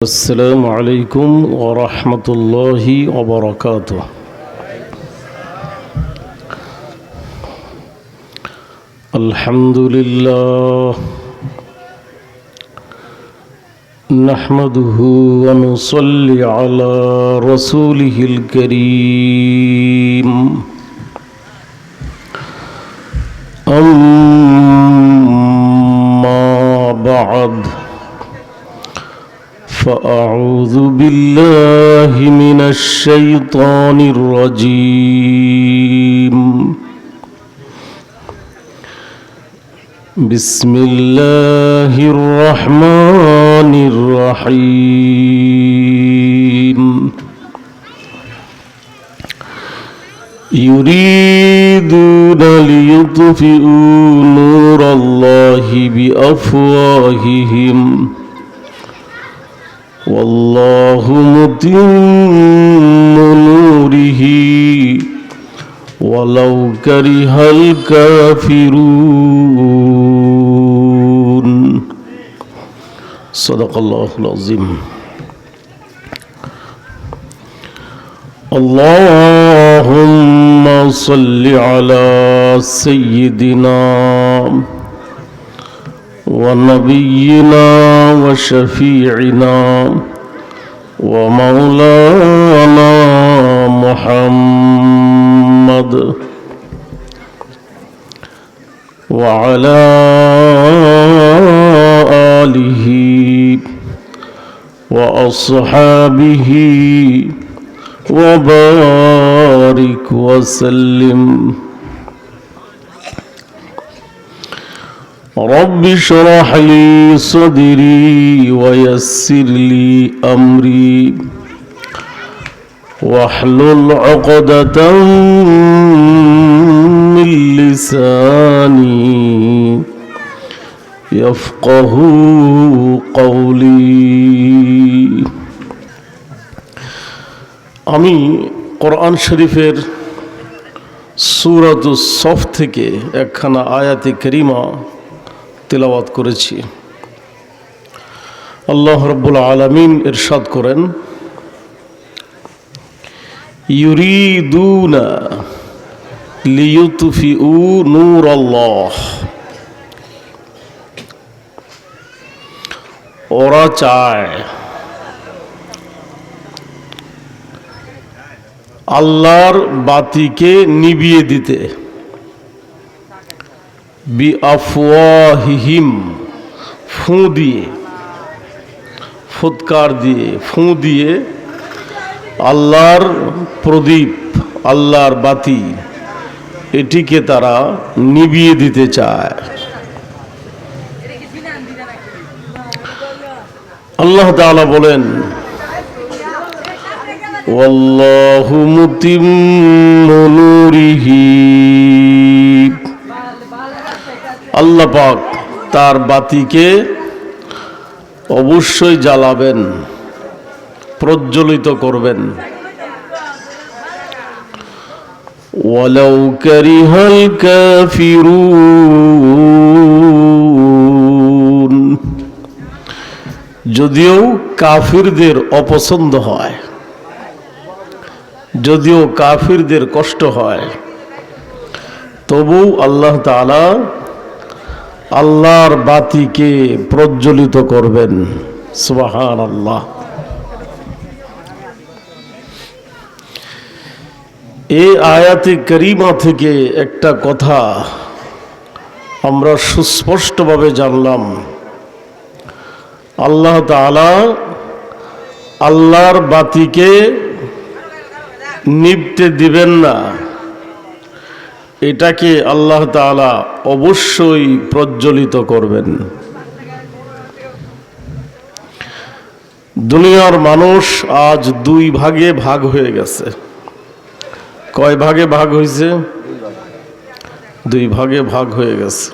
السلام عليكم ورحمة الله وبركاته. الحمد لله نحمده ونصلي على رسوله الكريم. أما بعد فأعوذ بالله من الشيطان الرجيم. بسم الله الرحمن الرحيم. يريدون ليطفئوا نور الله بأفواههم والله متم نوره ولو كره الكافرون. صدق الله العظيم. اللهم صل على سيدنا ونبينا وشفيعنا ومولانا محمد وعلى آله وأصحابه وبارك وسلم. رب اشرح لي صدري ويسر لي أمري واحلل عقدة من لساني يفقه قولي. আমি কোরআন শরীফের সূরাতুস সফ থেকে একখানা আয়াতে কারিমা তিলাওয়াত করেছি। আল্লাহ রাব্বুল আলামিন ইরশাদ করেন, ইউরিদুনা লিইউতফিউ নূরাল্লাহ, ওরা চায় আল্লাহর বাতিকে নিভিয়ে দিতে, বিআফওয়াহিহিম, ফুঁ দিয়ে, ফুৎকার দিয়ে, ফুঁ দিয়ে আল্লাহর প্রদীপ, আল্লাহর বাতি, এটিকে তারা নিভিয়ে দিতে চায়। আল্লাহ তাআলা বলেন, ওয়াল্লাহু মুতিম্মু নূরিহি, আল্লাহ পাক তার বাতিকে অবশ্যই জ্বালাবেন, প্রজ্বলিত করবেন। ওয়ালাউ কারিহাল কাফিরুন, যদিও কাফিরদের অপছন্দ হয়, যদিও কাফিরদের কষ্ট হয়, তবু আল্লাহ তাআলা আল্লাহর বাতিকে প্রজ্বলিত করবেন। সুবহানাল্লাহ। এই আয়াতে কারিমা থেকে একটা কথা আমরা সুস্পষ্টভাবে জানলাম, আল্লাহ তাআলা আল্লাহর বাতিকে নিভতে দিবেন না, এটাকে আল্লাহ তাআলা অবশ্যই প্রজ্বলিত করবেন। দুনিয়ার মানুষ আজ দুই ভাগে ভাগ হয়ে গেছে। কয় ভাগে ভাগ হয়েছে? দুই ভাগে ভাগ হয়ে গেছে।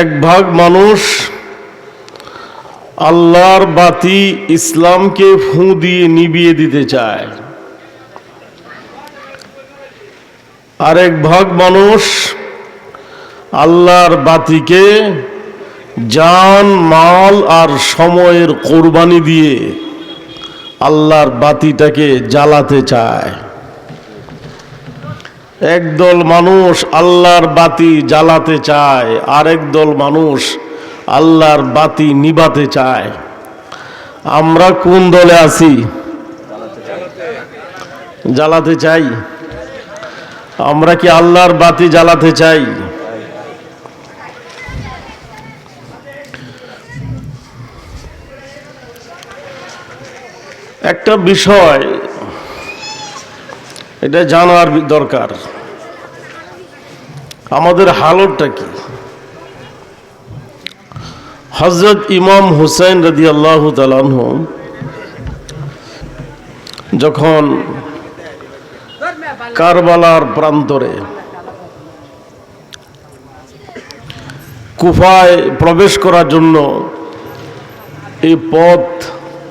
এক ভাগ মানুষ আল্লাহর বাতি, ইসলামকে ফুঁ দিয়ে নিভিয়ে দিতে চায়। আরেক ভাগ মানুষ আল্লাহর বাতিকে জান, মাল আর সময়ের কোরবানি দিয়ে আল্লাহর বাতিটাকে জ্বালাতে চায়। একদল মানুষ আল্লাহর বাতি জ্বালাতে চায়, আরেক দল মানুষ আল্লাহর বাতি নিভাতে চায়। আমরা কোন দলে আছি? জ্বালাতে চাই। আমরা কি আল্লাহর বাতি জ্বালাতে চাই? একটা বিষয় এটা জানার দরকার, আমাদের হালতটা কি। হযরত ইমাম হুসাইন রাদিয়াল্লাহু তাআলা আনহু যখন কারবালার প্রান্তরে কুফায় প্রবেশ করার জন্য এই পথ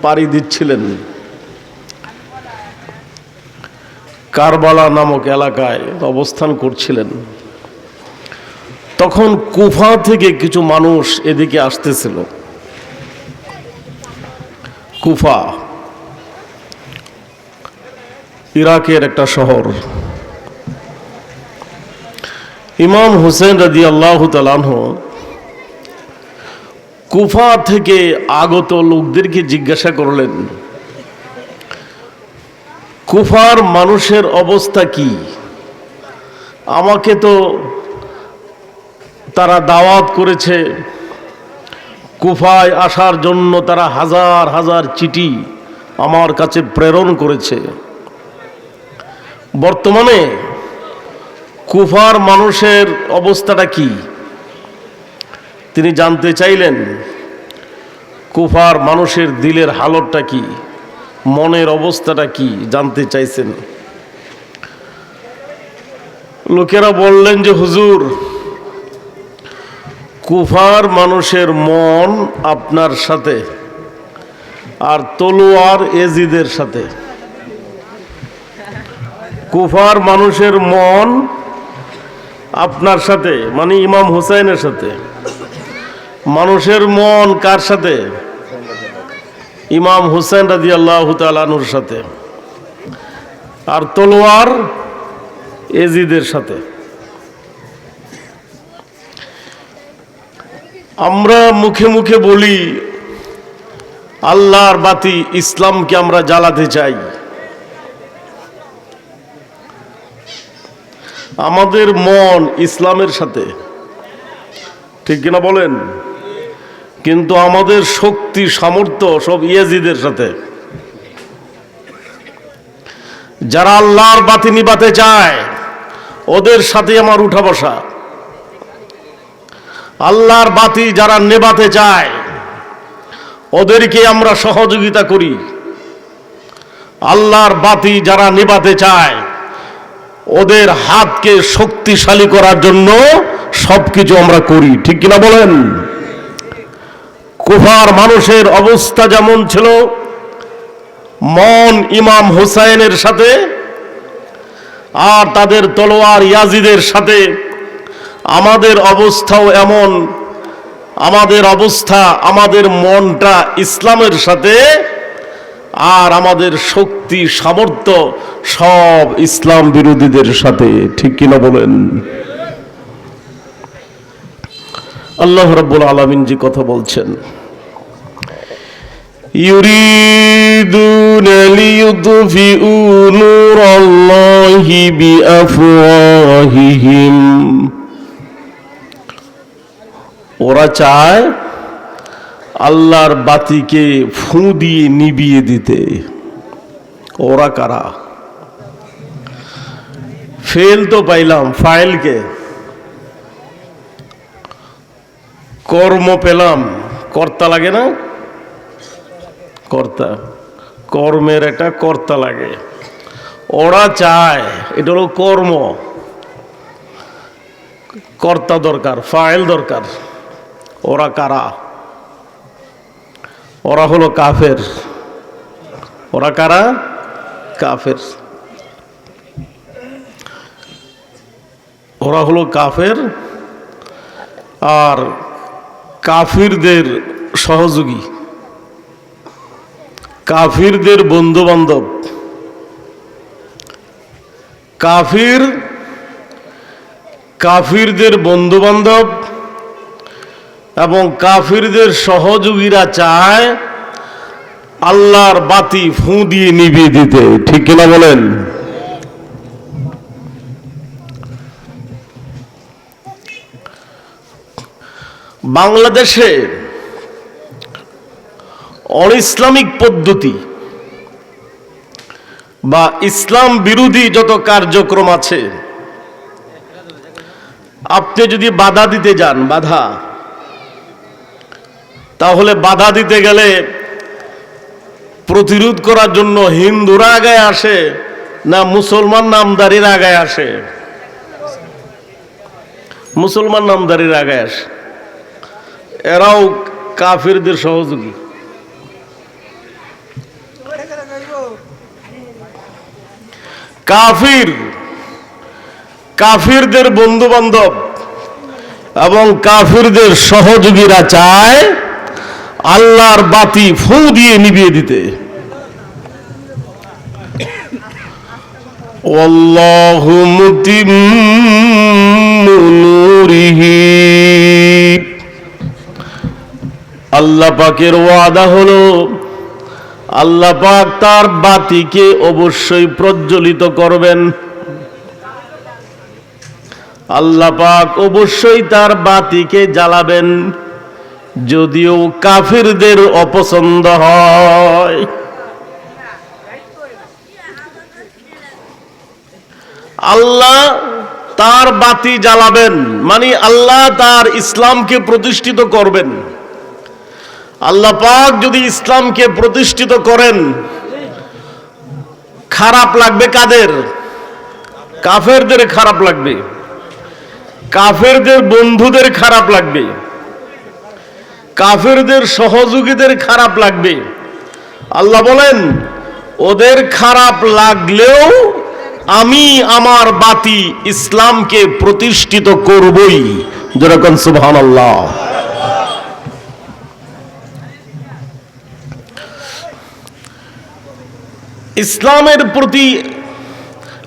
পাড়ি দিচ্ছিলেন, কারবালা নামক এলাকায় অবস্থান করছিলেন, তখন কুফা থেকে কিছু মানুষ এদিকে আসতেছিল। কুফা ইরাকের একটা শহর। ইমাম হুসাইন রাদিয়াল্লাহু তাআলা আনহু কুফা থেকে আগত লোকদেরকে জিজ্ঞাসা করলেন, কুফার মানুষের অবস্থা কি? আমাকে তো তারা দাওয়াত করেছে, কুফায় আসার জন্য তারা হাজার হাজার চিঠি আমার কাছে প্রেরণ করেছে। বর্তমানে কুফার মানুষের অবস্থাটা কি? তিনি জানতে চাইলেন কুফার মানুষের দিলের হালতটা কি, মনের অবস্থাটা কি জানতে চাইছেন। লোকেরা বললেন যে হুজুর, কুফার মানুষের মন আপনার সাথে আর তলোয়ার এজিদের সাথে। কুফার মানুষের মন আপনার সাথে মানে ইমাম হুসাইনের সাথে, মানুষের মন কার সাথে? ইমাম হুসাইন রাদিয়াল্লাহু তাআলা আনহুর সাথে, আর তলোয়ার এজিদের সাথে। আমরা মুখে মুখে বলি আল্লাহর বাতি ইসলামকে আমরা জ্বালাতে চাই, আমাদের মন ইসলামের সাথে, ঠিক কিনা বলেন? কিন্তু আমাদের শক্তি সামর্থ্য সব ইয়াজিদের সাথে। যারা আল্লাহর বাতি নিভাতে চায় ওদের সাথে আমার উঠা বসা। আল্লাহর বাতি যারা নেভাতে চায় ওদেরকে আমরা সহযোগিতা করি। আল্লাহর বাতি যারা নেভাতে চায় ওদের হাতকে শক্তিশালী করার জন্য সবকিছু আমরা করি, ঠিক কিনা বলেন? কুফার মানুষের অবস্থা যেমন ছিল, মন ইমাম হুসাইনের সাথে আর তাদের তলোয়ার ইয়াজিদের সাথে, আমাদের অবস্থাও এমন। আমাদের অবস্থা, আমাদের মনটা ইসলামের সাথে, আর আমাদের শক্তি সামর্থ্য সব ইসলাম বিরোধীদের সাথে, ঠিক কিনা বলেন? আল্লাহ রাব্বুল আলামিন যে কথা বলছেন, ইউরিদুনা লিইউতফিউ নূরাল্লাহি বিআফওয়াহিহিম, ওরা চায় আল্লাহর বাতিকে ফু দিয়ে নিভিয়ে দিতে। ওরা কারা? ফেল তো পাইলাম, ফাইলকে কর্ম পেলাম, কর্তা লাগে না? কর্তা, কর্মের একটা কর্তা লাগে। ওরা চায় এটা হলো কর্ম, কর্তা দরকার, ফাইল দরকার। ওরা কারা? ওরা হলো কাফের। ওরা কারা? কাফের। ওরা হলো কাফের। আর কাফিরদের সহযোগী, কাফিরদের বন্ধু বান্ধব, কাফিরদের বন্ধু বান্ধব এবং কাফিরদের সহযোগীরা চায় আল্লাহর বাতি ফুঁ দিয়ে নিভিয়ে দিতে। ঠিক কিনা বলেন? বাংলাদেশে অ-ইসলামিক পদ্ধতি বা ইসলাম বিরোধী যত কার্যক্রম আছে, আপনি যদি বাধা দিতে যান, তাহলে বাধা দিতে গেলে প্রতিরোধ করার জন্য হিন্দুরা আগায় আসে না মুসলমান নামদারির আগায় আসে? মুসলমান নামদারির আগায় আসে। এরাও কাফিরদের সহযোগী। কাফিরদের বন্ধু বান্ধব এবং কাফিরদের সহযোগীরা চায় আল্লাহর বাতি ফুঁ দিয়ে নিভিয়ে দিতে। ওয়াল্লাহু মুতিম্মু নূরিহি, আল্লাহ পাকের ওয়াদা হলো আল্লাহ পাক তার বাতিকে অবশ্যই প্রজ্বলিত করবেন। আল্লাহ পাক অবশ্যই তার বাতিকে জ্বালাবেন, যদিও কাফিরদের অপছন্দ হয়। আল্লাহ তার বাতি জ্বালাবেন মানে আল্লাহ তার ইসলামকে প্রতিষ্ঠিত করবেন। আল্লাহ পাক যদি ইসলামকে প্রতিষ্ঠিত করেন, খারাপ লাগবে কাদের? কাফেরদের খারাপ লাগবে, কাফেরদের বন্ধুদের খারাপ লাগবে, কাফেরদের সহযোগীদের খারাপ লাগবে। আল্লাহ বলেন ওদের খারাপ লাগলেও আমি আমার বাতি ইসলামকে প্রতিষ্ঠিত করবই। যেরকম সুবহানাল্লাহ। ইসলামের প্রতি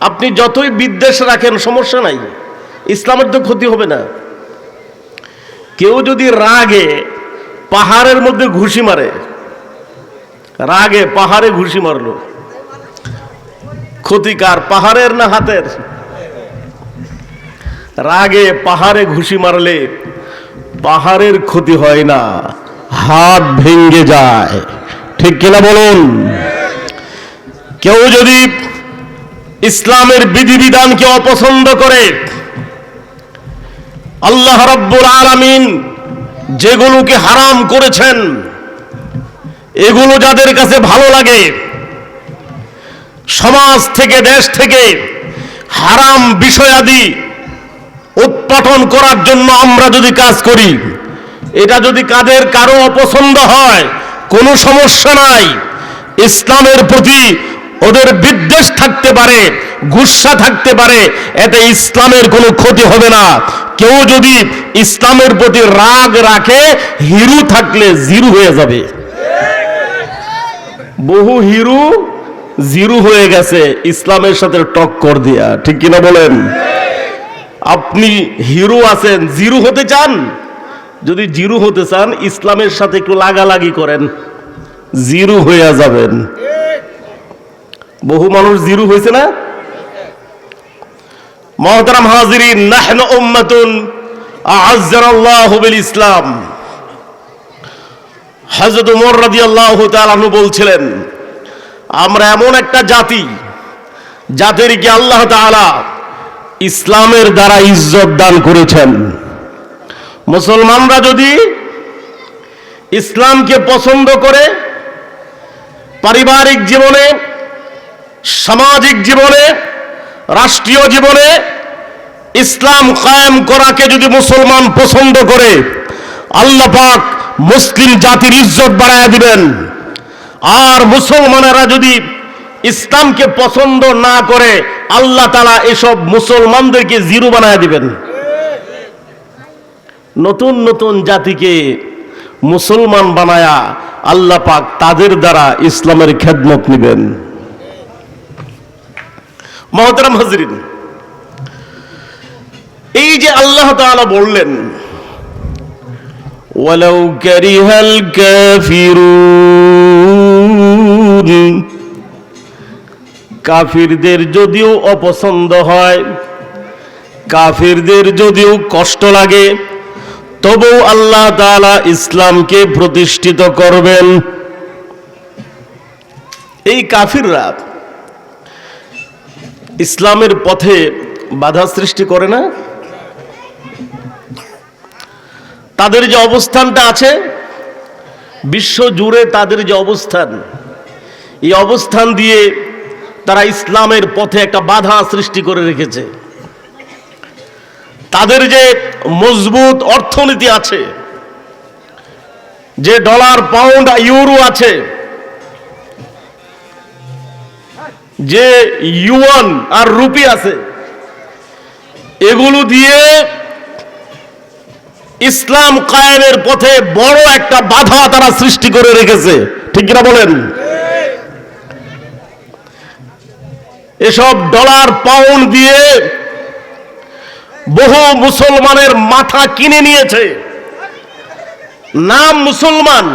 আপনি যতই বিদ্বেষ রাখেন সমস্যা নাই, ইসলামের তো ক্ষতি হবে না। কেউ যদি রাগে পাহাড়ের মধ্যে ঘুষি মারে, রাগে পাহাড়ে ঘুষি মারলো, ক্ষতিকার পাহাড়ের না হাতের? রাগে পাহাড়ে ঘুষি মারলে পাহাড়ের ক্ষতি হয় না, হাত ভেঙে যায়। ঠিক কিনা বলুন? কেউ যদি ইসলামের বিধিবিধানকে অপছন্দ করে, আল্লাহ রাব্বুল আলামিন যেগুলোকে হারাম করেছেন এগুলো যাদের কাছে ভালো লাগে, সমাজ থেকে দেশ থেকে হারাম বিষয়াদি উৎপাটন করার জন্য আমরা যদি কাজ করি, এটা যদি কারো অপছন্দ হয় কোনো সমস্যা নাই। ইসলামের প্রতি ওদের বিদ্বেষ থাকতে পারে, গুসা থাকতে পারে, এতে ইসলামের কোনো ক্ষতি হবে না। কেউ যদি ইসলামের প্রতি রাগ রাখে, হিরু থাকলে জিরু হয়ে যাবে। বহু হিরু জিরু হয়ে গেছে ইসলামের সাথে টক্কর দিয়া। ঠিক কিনা বলেন? আপনি হিরো আছেন, জিরু হতে চান? যদি জিরু হতে চান ইসলামের সাথে একটু লাগালাগি করেন, জিরু হয়ে যাবেন। বহু মানুষ জিরু হয়েছে না? মুহতারাম হাজিরিন, নাহনু উম্মাতুন আ'আজ্জানাল্লাহু বিল ইসলাম। হযরত ওমর রাদিয়াল্লাহু তাআলা আনহু বলছিলেন, আমরা এমন একটা জাতি যাদেরকে আল্লাহ তাআলা ইসলামের দ্বারা ইজ্জত দান করেছেন। মুসলমানরা যদি ইসলামকে পছন্দ করে, পারিবারিক জীবনে, সামাজিক জীবনে, রাষ্ট্রীয় জীবনে ইসলাম কায়েম করাকে যদি মুসলমান পছন্দ করে, আল্লাহ পাক মুসলিম জাতির ইজ্জত বাড়ায় দিবেন। আর মুসলমানেরা যদি ইসলামকে পছন্দ না করে, আল্লাহ তাআলা এসব মুসলমানদেরকে জিরো বানায় দিবেন। নতুন নতুন জাতিকে মুসলমান বানায়া আল্লাহ পাক তাদের দ্বারা ইসলামের খেদমত নিবেন। মুহতারাম হাজরিন, এই যে আল্লাহ তাআলা বললেন ওয়ালাউ কারিহাল কাফিরুন, কাফিরদের যদিও অপছন্দ হয়, কাফিরদের যদিও কষ্ট লাগে, তবুও আল্লাহ তাআলা ইসলামকে প্রতিষ্ঠিত করবেন। এই কাফিররা ইসলামের পথে বাধা সৃষ্টি করে না? তাদের যে অবস্থানটা আছে বিশ্ব জুড়ে, তাদের যে অবস্থান, এই অবস্থান দিয়ে তারা ইসলামের পথে একটা বাধা সৃষ্টি করে রেখেছে। তাদের যে মজবুত অর্থনীতি আছে, যে ডলার, পাউন্ড, ইউরো আছে, যে ইউয়ান আর রুপি আছে, এগুলো দিয়ে ইসলাম কায়েমের পথে বড় একটা বাধা তারা সৃষ্টি করে রেখেছে। ঠিক কিনা বলেন? এসব ডলার, পাউন্ড দিয়ে বহু মুসলমানের মাথা কিনে নিয়েছে। নাম মুসলমান,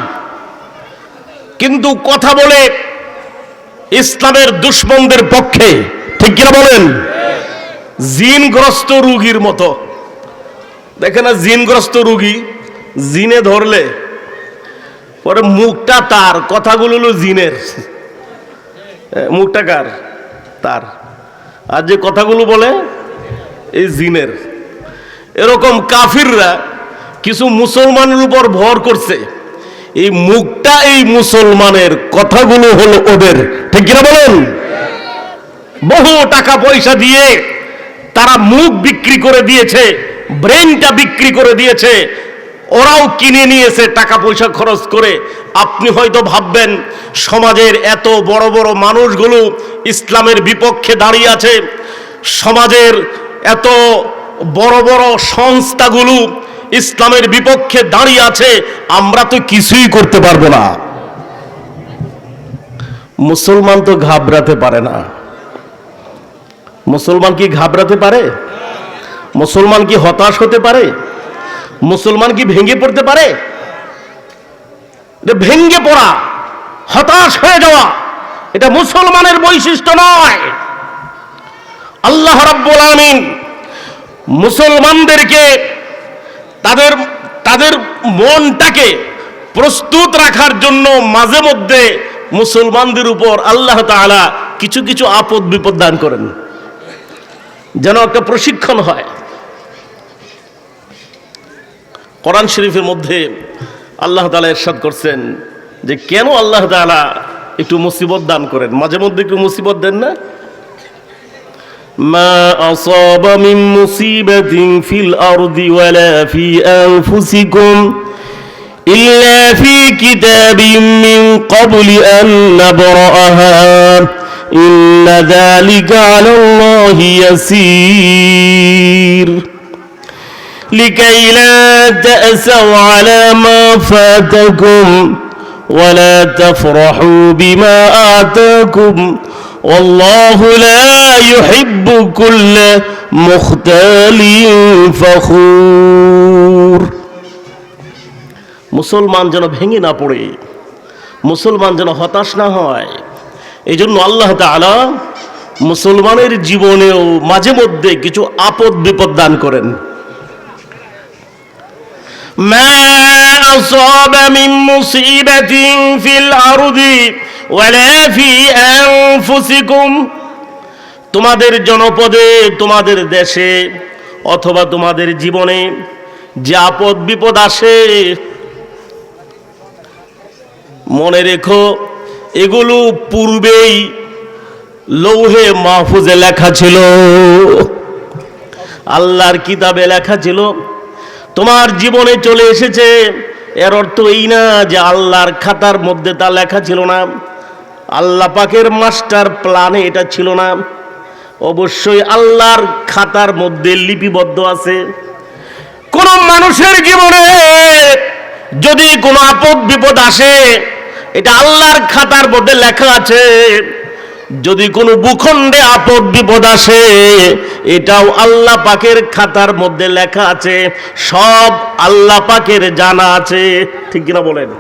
কিন্তু কথা বলে ইসলামের দুশমনদের পক্ষে। ঠিক কিনা বলেন? জিনগ্রস্ত রোগীর মতো। দেখে না জিনগ্রস্ত রোগী, জিনে ধরলে পরে মুখটা তার, কথাগুলো হলো জিনের। মুখটা কার? তার। আর যে কথাগুলো বলে এই জিনের। এরকম কাফিররা কিছু মুসলমানের উপর ভর করছে, এই মুখটা এই মুসলমানের, কথাগুলো হলো ওদের। ঠিক কিনা বলেন? বহু টাকা পয়সা দিয়ে তারা মুখ বিক্রি করে দিয়েছে, ব্রেনটা বিক্রি করে দিয়েছে, ওরাও কিনে নিয়েছে টাকা পয়সা খরচ করে। আপনি হয়তো ভাববেন সমাজের এত বড় বড় মানুষগুলো ইসলামের বিপক্ষে দাঁড়িয়ে আছে, সমাজের এত বড় বড় সংস্থাগুলো ইসলামের বিপক্ষে দাঁড়িয়ে আছে, আমরা তো কিছুই করতে পারবো না। মুসলমান তো ঘাবড়াতে পারে না। মুসলমান কি ঘাবড়াতে পারে? মুসলমান কি হতাশ হতে পারে? মুসলমান কি ভেঙে পড়তে পারে? ভেঙে পড়া, হতাশ হয়ে যাওয়া, এটা মুসলমানের বৈশিষ্ট্য নয়। আল্লাহ রাব্বুল আলামিন মুসলমানদেরকে তাদের মনটাকে প্রস্তুত রাখার জন্য মাঝে মধ্যে মুসলমানদের উপর আল্লাহ তাআলা কিছু কিছু আপদ বিপদ দান করেন, যেন একটা প্রশিক্ষণ হয়। কোরআন শরীফের মধ্যে আল্লাহ তাআলা ইরশাদ করছেন যে কেন আল্লাহ তাআলা একটু মুসিবত দান করেন, মাঝে মধ্যে একটু মুসিবত দেন না? মা আসাবা মিন মুসিবাতিন ফিল আরদি ওয়ালা ফি আনফুসিকুম ইল্লা ফি কিতাবিম মিন ক্বাবলি আন নাবরাহা ইন্না যালিকা আলাল্লাহি ইয়াসীর لكي لا تأسوا على ما فاتكم ولا تفرحوا بما آتاكم والله لا يحب كل مختال فخور। মুসলমান যেন ভেঙে না পড়ে, মুসলমান যেন হতাশ না হয়, এই জন্য আল্লাহ তাআলা মুসলমানের জীবনেও মাঝে মধ্যে কিছু আপদ বিপদ দান করেন। ما أصاب من مصيبة في الأرض ولا في أنفسكم, তোমাদের জনপদে, তোমাদের দেশে অথবা তোমাদের জীবনে যে আপদ বিপদ আসে, মনে রেখো এগুলো পূর্বেই লৌহে মাহফুজে লেখা ছিল, আল্লাহর কিতাবে লেখা ছিল, তোমার জীবনে চলে এসেছে। এর অর্থ এই না যে আল্লাহর খাতার মধ্যে তা লেখা ছিল না, আল্লাহ পাকের মাস্টার প্ল্যানে এটা ছিল না। অবশ্যই আল্লাহর খাতার মধ্যে লিপিবদ্ধ আছে। কোন মানুষের জীবনে যদি কোনো আপদ বিপদ আসে, এটা আল্লাহর খাতার মধ্যে লেখা আছে। যদি কোনো ভূখণ্ডে আপদ বিপদ আসে, এটাও আল্লাহ পাকের খাতার মধ্যে লেখা আছে। সব আল্লাহ পাকের জানা আছে। ঠিক কিনা বলেন?